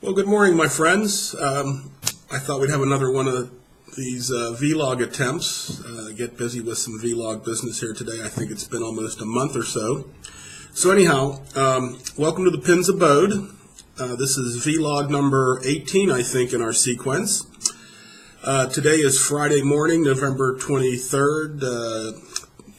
Well, good morning, my friends. I thought we'd have another one of these vlog attempts. Get busy with some vlog business here today. I think it's been almost a month or so. So anyhow, welcome to the Pins Abode. This is vlog number 18, I think, in our sequence. Today is Friday morning, November 23rd,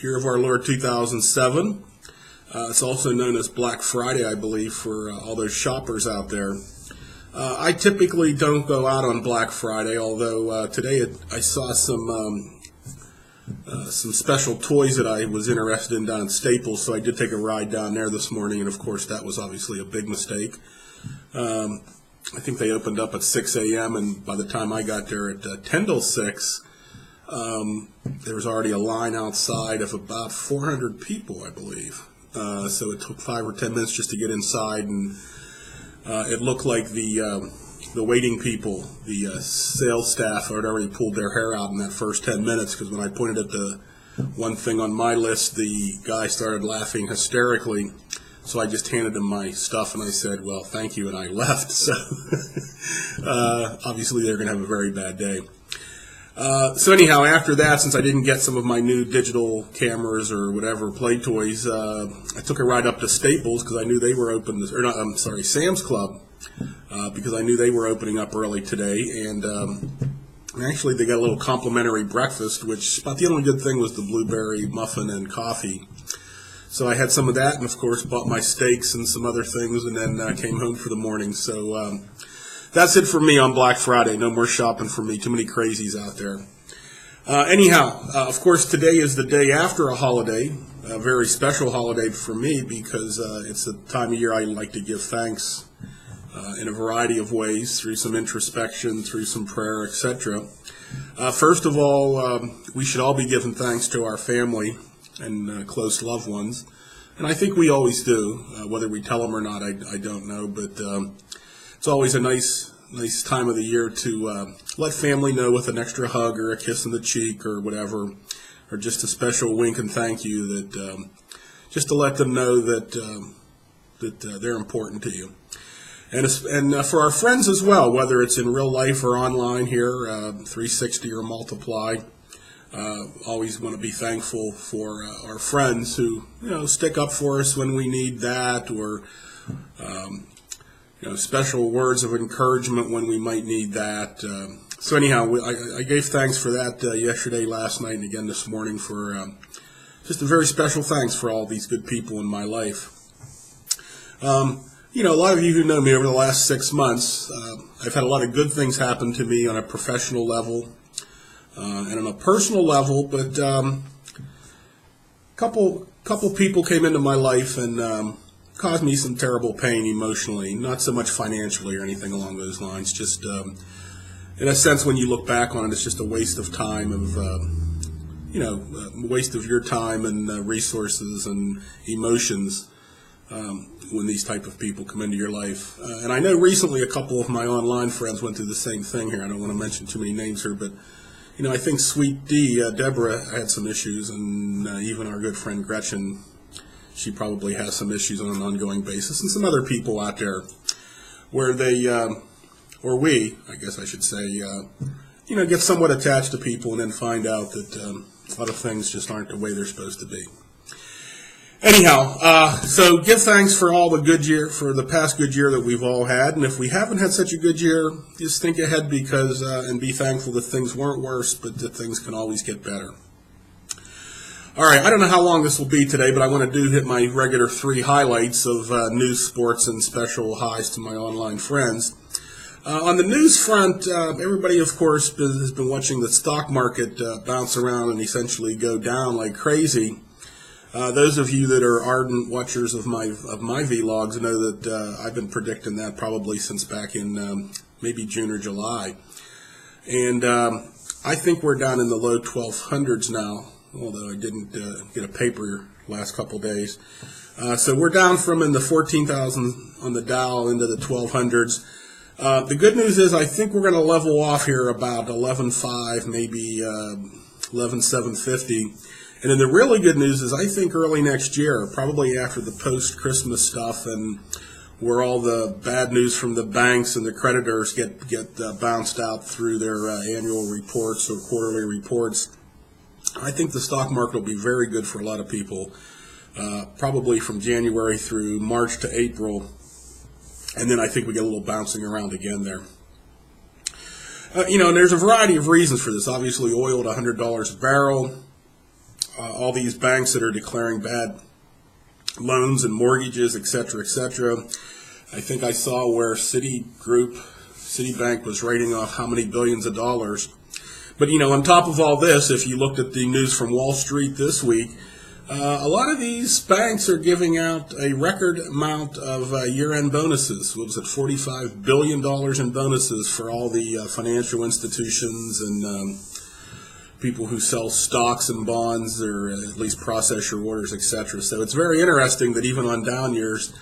year of our Lord 2007. It's also known as Black Friday, I believe, for all those shoppers out there. I typically don't go out on Black Friday, although today I saw some special toys that I was interested in down at Staples, so I did take a ride down there this morning, and of course that was obviously a big mistake. I think they opened up at 6 a.m., and by the time I got there at 10 till 6, there was already a line outside of about 400 people, I believe. So it took 5 or 10 minutes just to get inside, and it looked like the waiting people, the sales staff, had already pulled their hair out in that first 10 minutes, because when I pointed at the one thing on my list, the guy started laughing hysterically. So I just handed him my stuff and I said, well, thank you, and I left. So obviously they're going to have a very bad day. So anyhow, after that, since I didn't get some of my new digital cameras or whatever play toys, I took a ride up to Staples because I knew they were open, or not, I'm sorry, Sam's Club, because I knew they were opening up early today, and actually they got a little complimentary breakfast, which about the only good thing was the blueberry muffin and coffee. So I had some of that, and of course bought my steaks and some other things, and then came home for the morning. So that's it for me on Black Friday. No more shopping for me. Too many crazies out there. Anyhow, of course, today is the day after a holiday, a very special holiday for me because it's the time of year I like to give thanks in a variety of ways, through some introspection, through some prayer, etc. First of all, we should all be giving thanks to our family and close loved ones. And I think we always do. Whether we tell them or not, I don't know, but it's always a nice time of the year to let family know with an extra hug or a kiss in the cheek or whatever, or just a special wink and thank you, that just to let them know that they're important to you. And for our friends as well, whether it's in real life or online here, 360 or multiply, always want to be thankful for our friends who stick up for us when we need that, or special words of encouragement when we might need that. So anyhow, I gave thanks for that yesterday, last night, and again this morning for just a very special thanks for all these good people in my life. A lot of you who know me over the last 6 months, I've had a lot of good things happen to me on a professional level and on a personal level, but couple people came into my life and caused me some terrible pain emotionally, not so much financially or anything along those lines. Just in a sense, when you look back on it, it's just a waste of time, waste of your time and resources and emotions when these type of people come into your life. And I know recently a couple of my online friends went through the same thing here. I don't want to mention too many names here, but I think Sweet D, Deborah, had some issues, and even our good friend Gretchen, she probably has some issues on an ongoing basis, and some other people out there where they, or we, I guess I should say, get somewhat attached to people and then find out that a lot of things just aren't the way they're supposed to be. Anyhow, so give thanks for all the good year, for the past good year that we've all had, and if we haven't had such a good year, just think ahead because and be thankful that things weren't worse, but that things can always get better. All right, I don't know how long this will be today, but I want to hit my regular 3 highlights of news, sports, and special highs to my online friends. On the news front, everybody, of course, has been watching the stock market bounce around and essentially go down like crazy. Those of you that are ardent watchers of my vlogs know that I've been predicting that probably since back in maybe June or July. And I think we're down in the low 1200s now, although I didn't get a paper last couple days. So we're down from in the 14,000 on the Dow into the 1200s. The good news is I think we're going to level off here about 11.5, maybe 11.750. And then the really good news is I think early next year, probably after the post-Christmas stuff and where all the bad news from the banks and the creditors get bounced out through their annual reports or quarterly reports. I think the stock market will be very good for a lot of people, probably from January through March to April, and then I think we get a little bouncing around again there. And there's a variety of reasons for this. Obviously, oil at $100 a barrel, all these banks that are declaring bad loans and mortgages, et cetera, et cetera. I think I saw where Citibank was writing off how many billions of dollars. But, on top of all this, if you looked at the news from Wall Street this week, a lot of these banks are giving out a record amount of year-end bonuses. What was it, $45 billion in bonuses for all the financial institutions and people who sell stocks and bonds or at least process your orders, etc. So it's very interesting that even on down years,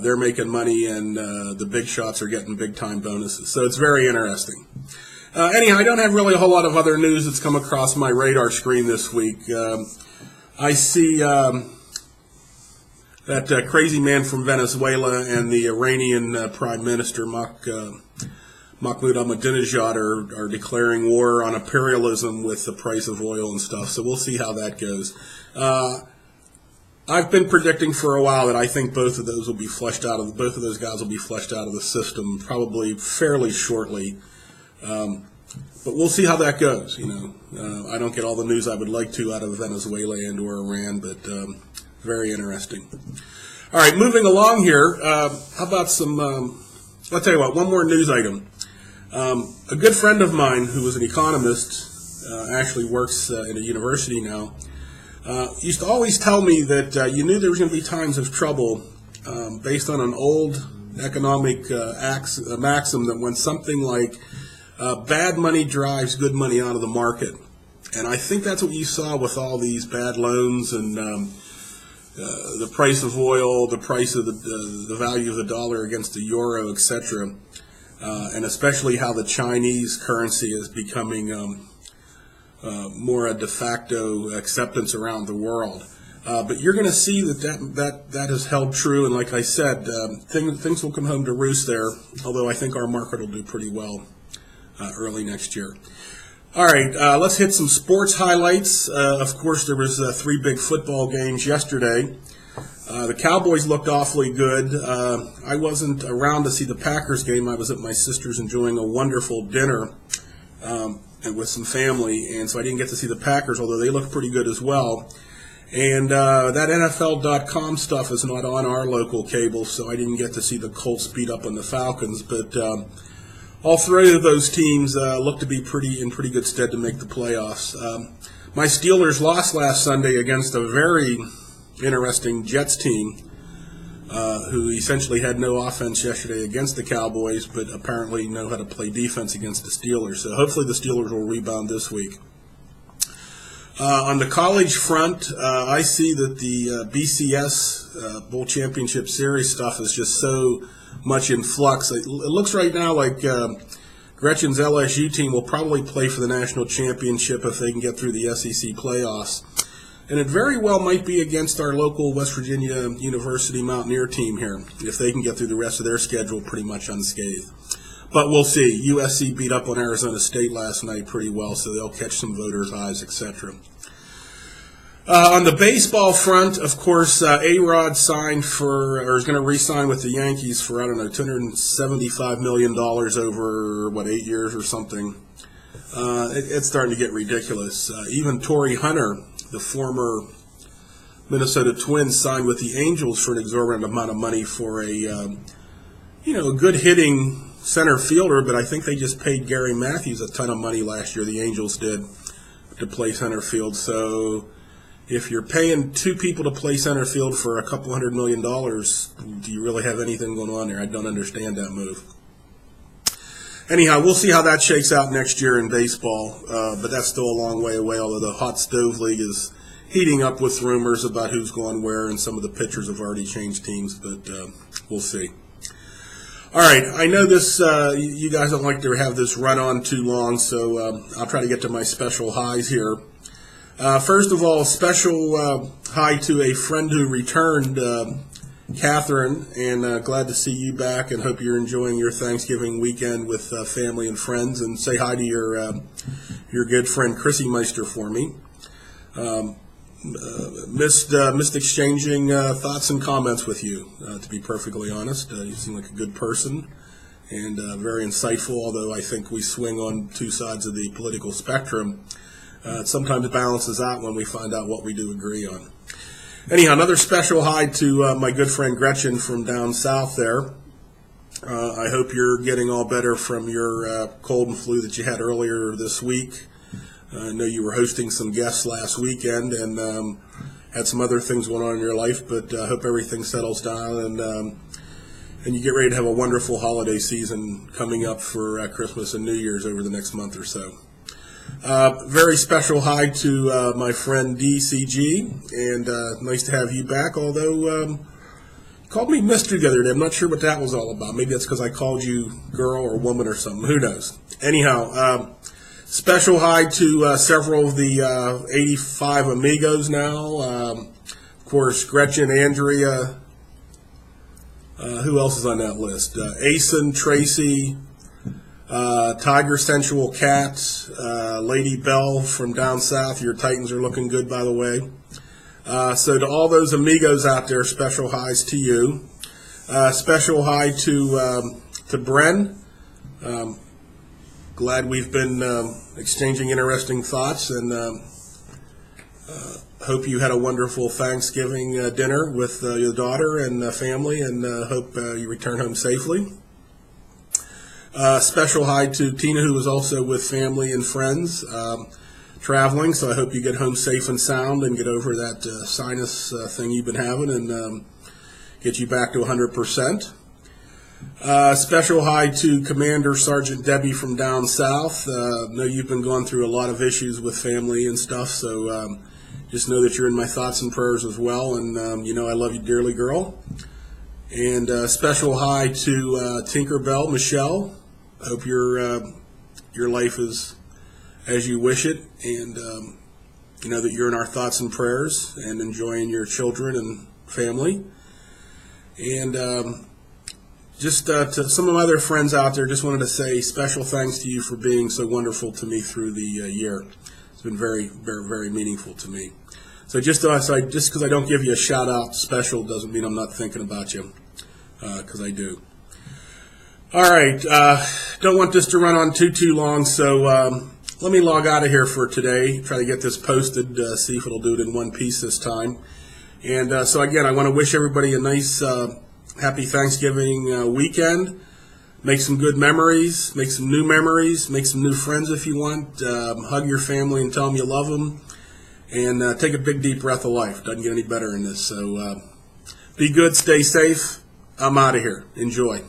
they're making money and the big shots are getting big-time bonuses. So it's very interesting. Anyhow, I don't have really a whole lot of other news that's come across my radar screen this week. I see that crazy man from Venezuela and the Iranian Prime Minister Mahmoud Ahmadinejad are declaring war on imperialism with the price of oil and stuff. So we'll see how that goes. I've been predicting for a while that I think both of those guys will be flushed out of the system probably fairly shortly. But we'll see how that goes. I don't get all the news I would like to out of Venezuela and or Iran, but very interesting. All right, moving along here. How about some? I'll tell you what. One more news item. A good friend of mine who was an economist, actually works in a university now, used to always tell me that you knew there was going to be times of trouble based on an old economic maxim that went something like bad money drives good money out of the market. And I think that's what you saw with all these bad loans and the price of oil, the price of the value of the dollar against the euro, etc. And especially how the Chinese currency is becoming more a de facto acceptance around the world. But you're going to see that has held true, and like I said, things will come home to roost there, although I think our market will do pretty well early next year. All right, let's hit some sports highlights. Of course, there was 3 big football games yesterday. The Cowboys looked awfully good. I wasn't around to see the Packers game. I was at my sister's enjoying a wonderful dinner and with some family, and so I didn't get to see the Packers, although they looked pretty good as well. And that NFL.com stuff is not on our local cable, so I didn't get to see the Colts beat up on the Falcons. But all 3 of those teams look to be in pretty good stead to make the playoffs. My Steelers lost last Sunday against a very interesting Jets team who essentially had no offense yesterday against the Cowboys, but apparently know how to play defense against the Steelers. So hopefully the Steelers will rebound this week. On the college front, I see that the BCS Bowl Championship Series stuff is just so much in flux. It looks right now like Gretchen's LSU team will probably play for the national championship if they can get through the SEC playoffs. And it very well might be against our local West Virginia University Mountaineer team here, if they can get through the rest of their schedule pretty much unscathed. But we'll see. USC beat up on Arizona State last night pretty well, so they'll catch some voters' eyes, etc. On the baseball front, of course, A-Rod signed is going to re-sign with the Yankees for, $275 million over, 8 years or something. It's starting to get ridiculous. Even Torrey Hunter, the former Minnesota Twins, signed with the Angels for an exorbitant amount of money for a good hitting center fielder, but I think they just paid Gary Matthews a ton of money last year, the Angels did, to play center field. So if you're paying 2 people to play center field for a couple $100 million, do you really have anything going on there? I don't understand that move. Anyhow, we'll see how that shakes out next year in baseball, but that's still a long way away, although the Hot Stove League is heating up with rumors about who's going where, and some of the pitchers have already changed teams, but we'll see. All right, I know this. You guys don't like to have this run on too long, so I'll try to get to my special highs here. First of all, special hi to a friend who returned Catherine, and glad to see you back, and hope you're enjoying your Thanksgiving weekend with family and friends. And say hi to your good friend Chrissy Meister for me. Missed exchanging thoughts and comments with you. To be perfectly honest, you seem like a good person and very insightful. Although I think we swing on two sides of the political spectrum, it sometimes balances out when we find out what we do agree on. Anyhow, another special hi to my good friend Gretchen from down south there. I hope you're getting all better from your cold and flu that you had earlier this week. I know you were hosting some guests last weekend and had some other things going on in your life, but I hope everything settles down and you get ready to have a wonderful holiday season coming up for Christmas and New Year's over the next month or so. Very special hi to my friend DCG, and nice to have you back, although you called me Mr. the other day. I'm not sure what that was all about. Maybe that's because I called you girl or woman or something. Who knows? Anyhow, special hi to several of the 85 amigos now. Of course, Gretchen, Andrea. Who else is on that list? Asen, Tracy, Tiger Sensual Cats, Lady Bell from down south. Your Titans are looking good, by the way. So to all those amigos out there, special highs to you. Special hi to Bren. Glad we've been exchanging interesting thoughts, and hope you had a wonderful Thanksgiving dinner with your daughter and family, and hope you return home safely. Special hi to Tina, who was also with family and friends traveling, so I hope you get home safe and sound and get over that sinus thing you've been having and get you back to 100%. Special hi to Commander Sergeant Debbie from down south. Know you've been going through a lot of issues with family and stuff, so just know that you're in my thoughts and prayers as well, and you know I love you dearly, girl. And special hi to Tinkerbell Michelle. I hope your life is as you wish it, and you know that you're in our thoughts and prayers and enjoying your children and family. And just to some of my other friends out there, just wanted to say special thanks to you for being so wonderful to me through the year. It's been very, very, very meaningful to me. So just because I don't give you a shout out special doesn't mean I'm not thinking about you, because I do. All right, don't want this to run on too long, so let me log out of here for today. Try to get this posted, see if it'll do it in one piece this time. And so again, I want to wish everybody a nice, happy Thanksgiving weekend. Make some good memories, make some new memories, make some new friends if you want. Hug your family and tell them you love them. And take a big, deep breath of life. Doesn't get any better in this. So be good, stay safe. I'm out of here. Enjoy.